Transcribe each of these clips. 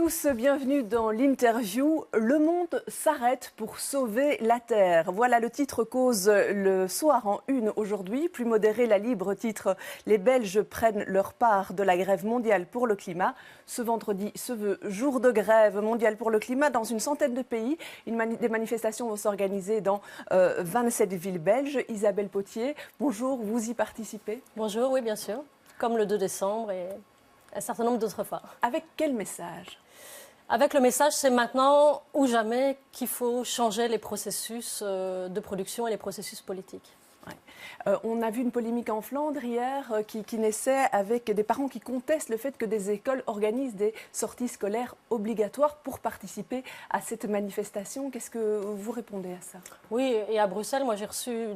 tous, bienvenue dans l'interview. Le monde s'arrête pour sauver la Terre. Voilà le titre cause le soir en une aujourd'hui. Plus modéré, la Libre titre Les Belges prennent leur part de la grève mondiale pour le climat. Ce vendredi se veut jour de grève mondiale pour le climat dans une centaine de pays. Des manifestations vont s'organiser dans 27 villes belges. Isabelle Potier, bonjour, vous y participez? Bonjour, oui bien sûr, comme le 2 décembre et un certain nombre d'autres fois. Avec quel message? Avec le message, c'est maintenant ou jamais qu'il faut changer les processus de production et les processus politiques. Ouais. On a vu une polémique en Flandre hier qui naissait avec des parents qui contestent le fait que des écoles organisent des sorties scolaires obligatoires pour participer à cette manifestation. Qu'est-ce que vous répondez à ça? Oui, et à Bruxelles, moi j'ai reçu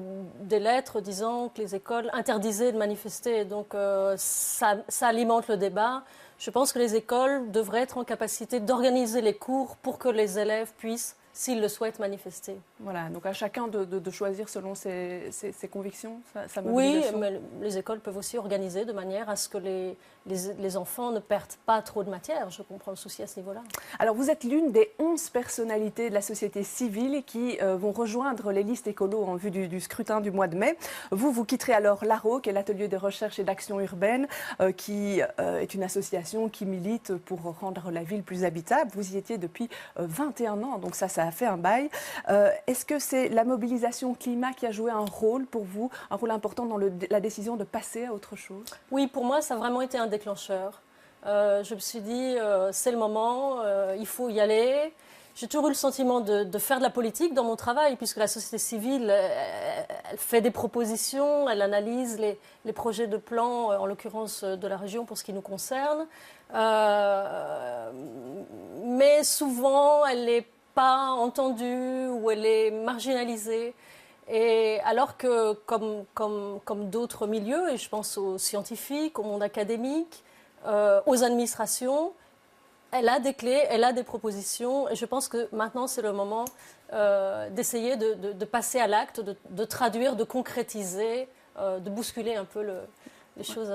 des lettres disant que les écoles interdisaient de manifester. Donc ça alimente le débat. Je pense que les écoles devraient être en capacité d'organiser les cours pour que les élèves puissent, s'ils le souhaitent, manifester. Voilà, donc à chacun de choisir selon ses convictions, sa Oui, mobilisation. mais les écoles peuvent aussi organiser de manière à ce que les enfants ne perdent pas trop de matière. Je comprends le souci à ce niveau-là. Alors vous êtes l'une des 11 personnalités de la société civile qui vont rejoindre les listes écolos en vue du scrutin du mois de mai. Vous quitterez alors l'ARO, qui est l'atelier de recherche et d'action urbaine, qui est une association qui milite pour rendre la ville plus habitable. Vous y étiez depuis 21 ans, donc ça a fait un bail. Est-ce que c'est la mobilisation climat qui a joué un rôle pour vous, un rôle important dans la décision de passer à autre chose? Oui, pour moi, ça a vraiment été un déclencheur. Je me suis dit, c'est le moment, il faut y aller. J'ai toujours eu le sentiment de faire de la politique dans mon travail, puisque la société civile, elle fait des propositions, elle analyse les projets de plan, en l'occurrence de la région pour ce qui nous concerne. Mais souvent, elle n'est pas entendue ou elle est marginalisée. Et alors que, comme d'autres milieux, et je pense aux scientifiques, au monde académique, aux administrations, elle a des clés, elle a des propositions. Et je pense que maintenant, c'est le moment d'essayer de passer à l'acte, de traduire, de concrétiser, de bousculer un peu les choses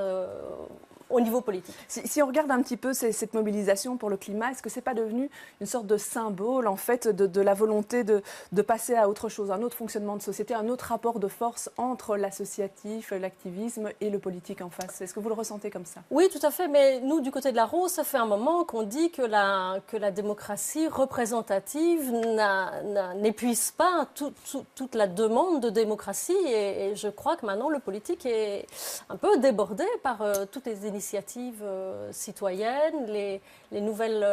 au niveau politique. Si on regarde un petit peu cette mobilisation pour le climat, est-ce que ce n'est pas devenu une sorte de symbole en fait de la volonté de passer à autre chose, un autre fonctionnement de société, un autre rapport de force entre l'associatif, l'activisme et le politique en face? Est-ce que vous le ressentez comme ça? Oui, tout à fait. Mais nous, du côté de la Rose, ça fait un moment qu'on dit que la démocratie représentative n'épuise pas toute la demande de démocratie. Et je crois que maintenant, le politique est un peu débordé par toutes les initiatives citoyennes, les nouvelles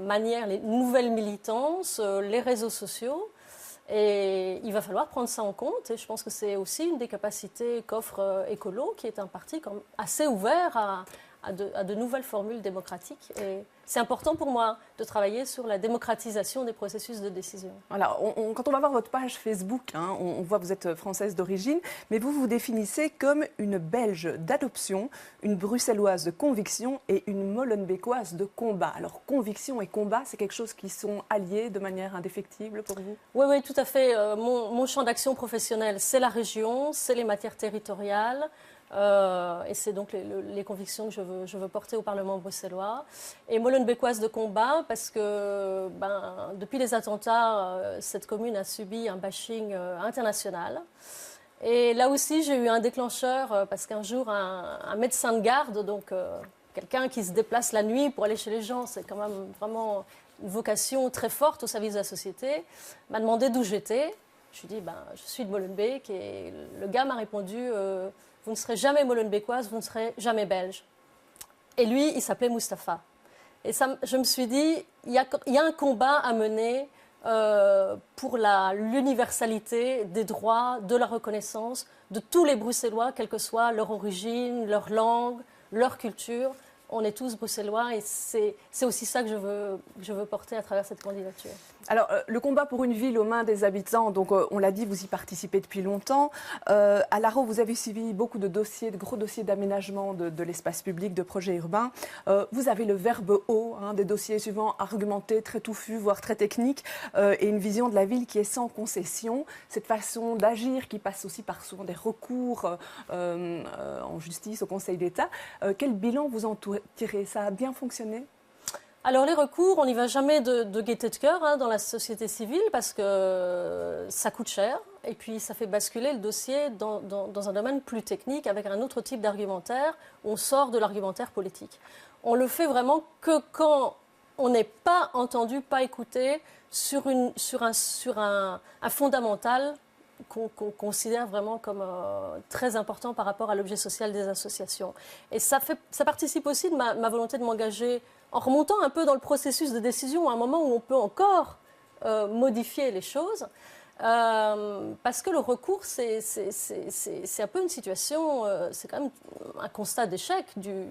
manières, les nouvelles militances, les réseaux sociaux. Et il va falloir prendre ça en compte. Et je pense que c'est aussi une des capacités qu'offre Écolo, qui est un parti quand même assez ouvert à de nouvelles formules démocratiques. Et c'est important pour moi de travailler sur la démocratisation des processus de décision. Voilà, quand on va voir votre page Facebook, hein, on voit que vous êtes française d'origine, mais vous vous définissez comme une Belge d'adoption, une Bruxelloise de conviction et une Molenbeekoise de combat. Alors conviction et combat, c'est quelque chose qui sont alliés de manière indéfectible pour vous? Oui, tout à fait. Mon champ d'action professionnel, c'est la région, c'est les matières territoriales. Et c'est donc les convictions que je veux porter au Parlement bruxellois. Et Molenbeekoise de combat, parce que depuis les attentats, cette commune a subi un bashing international. Et là aussi, j'ai eu un déclencheur, parce qu'un jour, un médecin de garde, donc quelqu'un qui se déplace la nuit pour aller chez les gens, c'est quand même vraiment une vocation très forte au service de la société, m'a demandé d'où j'étais. Je lui ai dit, je suis de Molenbeek, et le gars m'a répondu... vous ne serez jamais molenbeekoise, vous ne serez jamais belge. Et lui, il s'appelait Mustapha. Et ça, je me suis dit, il y a un combat à mener pour l'universalité des droits, de la reconnaissance de tous les Bruxellois, quelle que soit leur origine, leur langue, leur culture. On est tous bruxellois et c'est aussi ça que je veux porter à travers cette candidature. Alors, le combat pour une ville aux mains des habitants, donc on l'a dit, vous y participez depuis longtemps. À l'ARO, vous avez suivi beaucoup de dossiers, de gros dossiers d'aménagement de l'espace public, de projets urbains. Vous avez le verbe haut, hein, des dossiers souvent argumentés, très touffus, voire très techniques, et une vision de la ville qui est sans concession. Cette façon d'agir qui passe aussi par souvent des recours en justice, au Conseil d'État. Quel bilan vous en tirez? Ça a bien fonctionné? Alors les recours, on n'y va jamais de gaieté de cœur dans la société civile parce que ça coûte cher et puis ça fait basculer le dossier dans un domaine plus technique avec un autre type d'argumentaire où on sort de l'argumentaire politique. On le fait vraiment que quand on n'est pas entendu, pas écouté sur un fondamental qu'on considère vraiment comme très important par rapport à l'objet social des associations. Et ça participe aussi de ma volonté de m'engager en remontant un peu dans le processus de décision à un moment où on peut encore modifier les choses. Parce que le recours, c'est un peu une situation, c'est quand même un constat d'échec du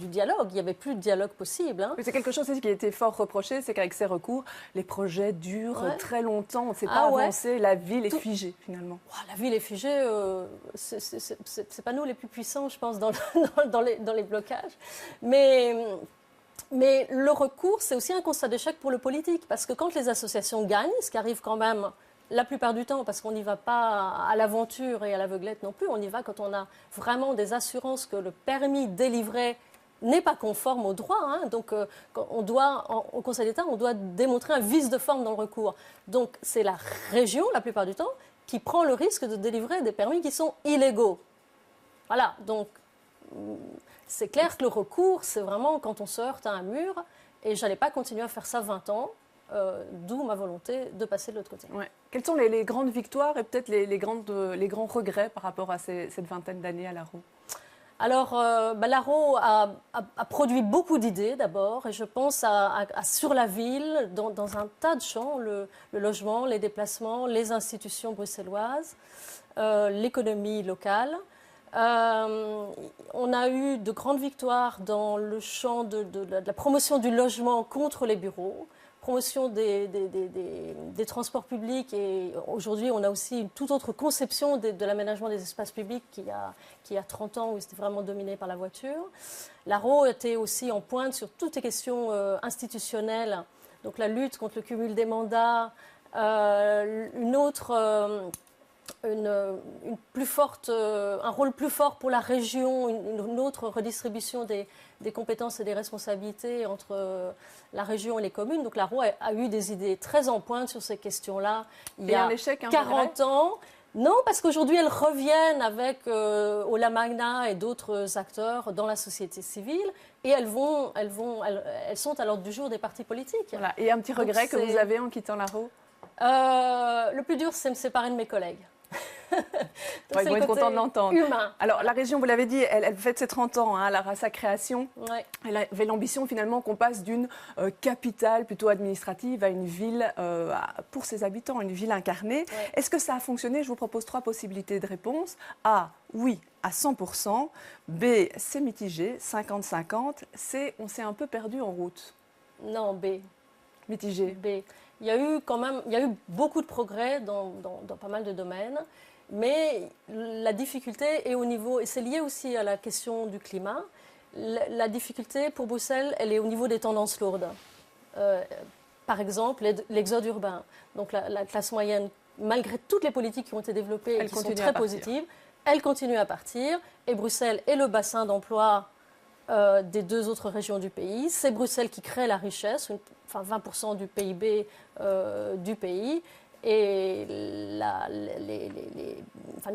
dialogue. Il n'y avait plus de dialogue possible. C'est quelque chose qui a été fort reproché, c'est qu'avec ces recours, les projets durent très longtemps, on ne sait pas avancer, la ville est figée finalement. La ville est figée, c'est pas nous les plus puissants, je pense, dans les blocages. Mais le recours, c'est aussi un constat d'échec pour le politique, parce que quand les associations gagnent, ce qui arrive quand même la plupart du temps, parce qu'on n'y va pas à l'aventure et à l'aveuglette non plus, on y va quand on a vraiment des assurances que le permis délivré n'est pas conforme au droit. Donc, au Conseil d'État, on doit démontrer un vice de forme dans le recours. Donc, c'est la région, la plupart du temps, qui prend le risque de délivrer des permis qui sont illégaux. Voilà, donc c'est clair que le recours, c'est vraiment quand on se heurte à un mur, et je n'allais pas continuer à faire ça 20 ans. D'où ma volonté de passer de l'autre côté. Ouais. Quelles sont les grandes victoires et peut-être les grands regrets par rapport à cette vingtaine d'années à l'ARO? Alors, l'ARO a produit beaucoup d'idées d'abord, et je pense sur la ville, dans un tas de champs, le logement, les déplacements, les institutions bruxelloises, l'économie locale. On a eu de grandes victoires dans le champ de la promotion du logement contre les bureaux, promotion des transports publics, et aujourd'hui on a aussi une toute autre conception de l'aménagement des espaces publics qu'il y a 30 ans où c'était vraiment dominé par la voiture. L'ARO était aussi en pointe sur toutes les questions institutionnelles, donc la lutte contre le cumul des mandats, un rôle plus fort pour la région, une autre redistribution des compétences et des responsabilités entre la région et les communes. Donc l'ARO a eu des idées très en pointe sur ces questions-là il y a 40 ans. Non, parce qu'aujourd'hui, elles reviennent avec Ola Magna et d'autres acteurs dans la société civile, et elles sont à l'ordre du jour des partis politiques. Voilà. Et un petit regret que vous avez en quittant l'ARO? Le plus dur, c'est de me séparer de mes collègues. Ils vont être contents de l'entendre. Humain. Alors, la région, vous l'avez dit, elle fête ses 30 ans à sa création. Ouais. Elle avait l'ambition, finalement, qu'on passe d'une capitale plutôt administrative à une ville pour ses habitants, une ville incarnée. Ouais. Est-ce que ça a fonctionné? Je vous propose 3 possibilités de réponse. A, oui, à 100%. B, c'est mitigé, 50-50. C, on s'est un peu perdu en route. Non, B. Mitigé. B. Il y a eu beaucoup de progrès dans pas mal de domaines. Mais la difficulté est au niveau, et c'est lié aussi à la question du climat, la difficulté pour Bruxelles, elle est au niveau des tendances lourdes. Par exemple, l'exode urbain. Donc la classe moyenne, malgré toutes les politiques qui ont été développées et qui sont très positives, elle continue à partir. Et Bruxelles est le bassin d'emploi des 2 autres régions du pays. C'est Bruxelles qui crée la richesse, 20% du PIB du pays. Et une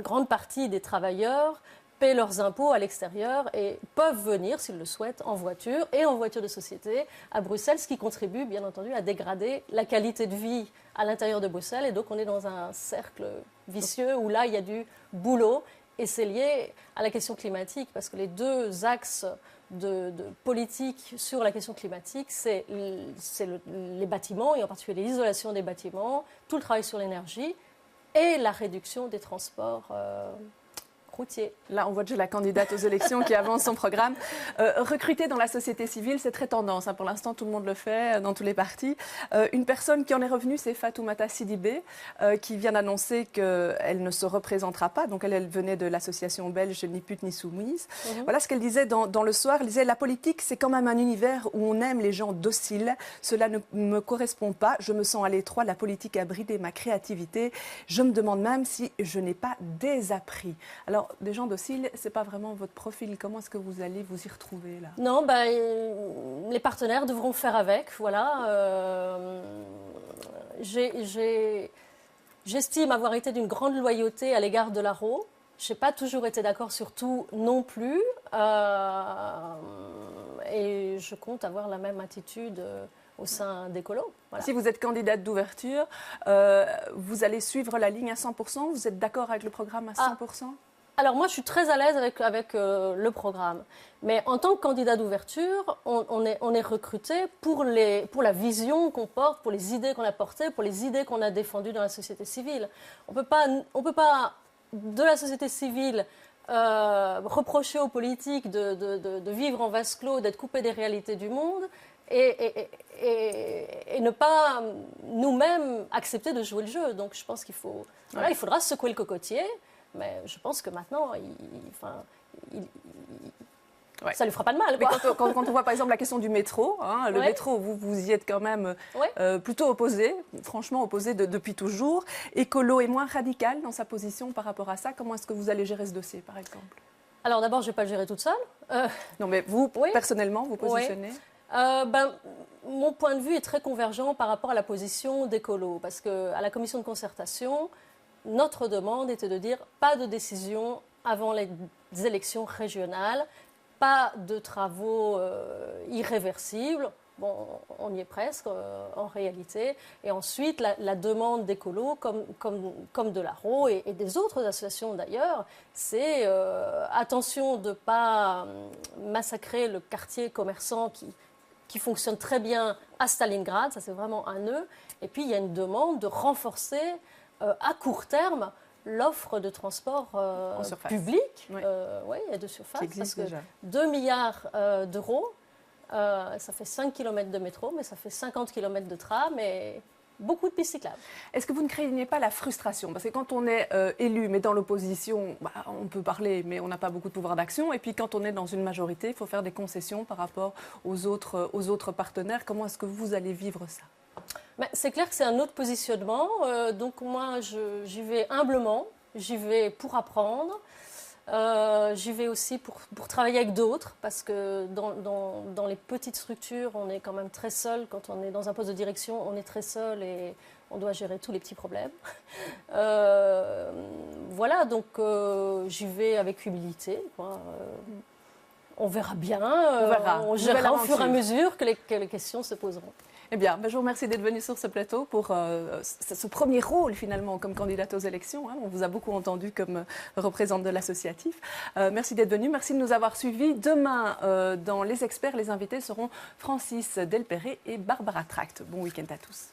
grande partie des travailleurs paient leurs impôts à l'extérieur et peuvent venir, s'ils le souhaitent, en voiture et en voiture de société à Bruxelles, ce qui contribue, bien entendu, à dégrader la qualité de vie à l'intérieur de Bruxelles. Et donc, on est dans un cercle vicieux où là, il y a du boulot. Et c'est lié à la question climatique, parce que les 2 axes de politique sur la question climatique, c'est les bâtiments, et en particulier l'isolation des bâtiments, tout le travail sur l'énergie et la réduction des transports routiers. Là, on voit déjà la candidate aux élections qui avance son programme. Recruter dans la société civile, c'est très tendance. Pour l'instant, tout le monde le fait dans tous les partis. Une personne qui en est revenue, c'est Fatoumata Sidibé, qui vient d'annoncer qu'elle ne se représentera pas. Donc, elle venait de l'association belge Ni pute ni soumise. Voilà ce qu'elle disait dans Le Soir. Elle disait « La politique, c'est quand même un univers où on aime les gens dociles. Cela ne me correspond pas. Je me sens à l'étroit. La politique a bridé ma créativité. Je me demande même si je n'ai pas désappris. » Alors, Alors, des gens dociles, ce n'est pas vraiment votre profil. Comment est-ce que vous allez vous y retrouver là? Non, les partenaires devront faire avec, voilà. J'estime avoir été d'une grande loyauté à l'égard de l'ARO. Je n'ai pas toujours été d'accord sur tout non plus. Et je compte avoir la même attitude au sein d'Ecolo. Voilà. Si vous êtes candidate d'ouverture, vous allez suivre la ligne à 100%? Vous êtes d'accord avec le programme à 100%? Alors moi, je suis très à l'aise avec le programme. Mais en tant que candidat d'ouverture, on est recruté pour la vision qu'on porte, pour les idées qu'on a portées, pour les idées qu'on a défendues dans la société civile. On peut pas de la société civile reprocher aux politiques de vivre en vase clos, d'être coupés des réalités du monde et ne pas nous-mêmes accepter de jouer le jeu. Donc je pense qu'il faudra secouer le cocotier. Mais je pense que maintenant, ça ne lui fera pas de mal. Mais quand on voit par exemple la question du métro, hein, le métro, vous y êtes quand même plutôt opposé, franchement opposé depuis toujours. Ecolo est moins radical dans sa position par rapport à ça. Comment est-ce que vous allez gérer ce dossier, par exemple? Alors d'abord, je ne vais pas le gérer toute seule. Non, mais vous, personnellement, vous positionnez? Mon point de vue est très convergent par rapport à la position d'Ecolo. Parce qu'à la commission de concertation, notre demande était de dire pas de décision avant les élections régionales, pas de travaux irréversibles. Bon, on y est presque en réalité. Et ensuite, la demande d'Ecolo, comme de l'ARO et des autres associations d'ailleurs, c'est attention de ne pas massacrer le quartier commerçant qui fonctionne très bien à Stalingrad, ça c'est vraiment un nœud. Et puis il y a une demande de renforcer à court terme l'offre de transport public et de surface. Qui existe parce que déjà. 2 milliards d'euros, ça fait 5 km de métro, mais ça fait 50 km de tram et beaucoup de pistes cyclables. Est-ce que vous ne craignez pas la frustration? Parce que quand on est élu, mais dans l'opposition, on peut parler, mais on n'a pas beaucoup de pouvoir d'action. Et puis quand on est dans une majorité, il faut faire des concessions par rapport aux autres partenaires. Comment est-ce que vous allez vivre ça? C'est clair que c'est un autre positionnement. Donc moi, j'y vais humblement, j'y vais pour apprendre. J'y vais aussi pour travailler avec d'autres, parce que dans les petites structures, on est quand même très seul. Quand on est dans un poste de direction, on est très seul et on doit gérer tous les petits problèmes. Voilà, donc j'y vais avec humilité, quoi. On verra bien, on gérera au fur et à mesure que les questions se poseront. Eh bien, je vous remercie d'être venu sur ce plateau pour ce premier rôle finalement comme candidate aux élections. Hein. On vous a beaucoup entendu comme représentante de l'associatif. Merci d'être venu, merci de nous avoir suivis. Demain, dans Les Experts, les invités seront Francis Delperré et Barbara Tract. Bon week-end à tous.